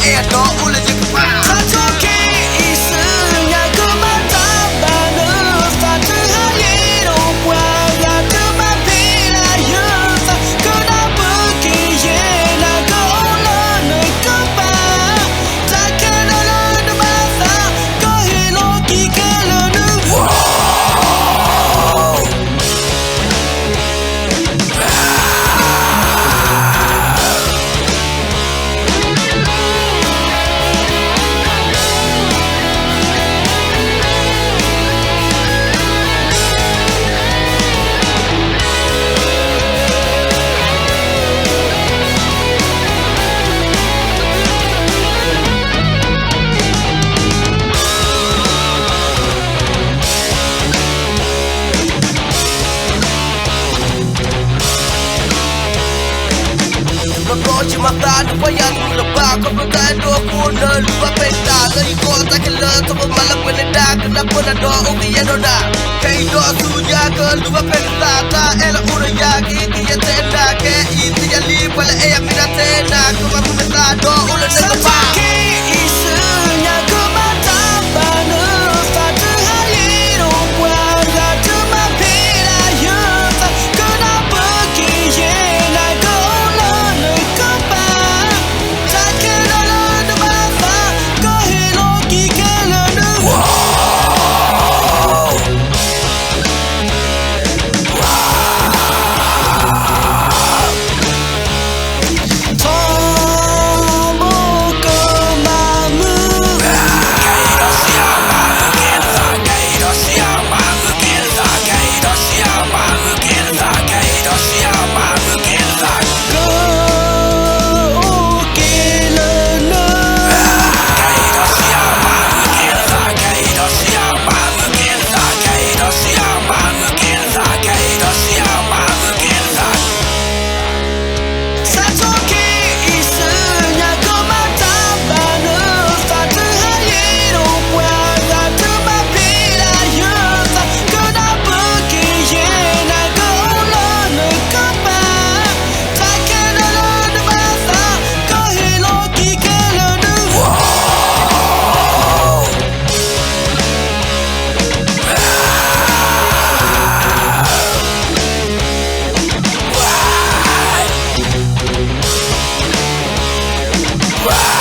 ea do ule je pa sa cho ke isu nya ko ma ta ba no sa tu ha ye do kwa ya tu ma pe la yo sa ko na bu ki ye na ko lo no ko pa ta ke no lo no ma sa ko he lo ki ke lo no ci mata da faya da ba ko ka do ko na lupa penta ga ko ta ke le to ko mala ko ne da ka ko na do o ki no da kai do su ya ko lupa penta ta ela ura ya ki ye te da ke i ti ya li pala e ya mina te na ko ma me ta do o le te pa ke isu nya ko ma ta ba no sa tu ha ye do kwa ya tu ma pe la yo sa ko na bu ki ye na ko lo no ko pa ta ke no lo no ma sa ko he lo ki ke lo no Wow.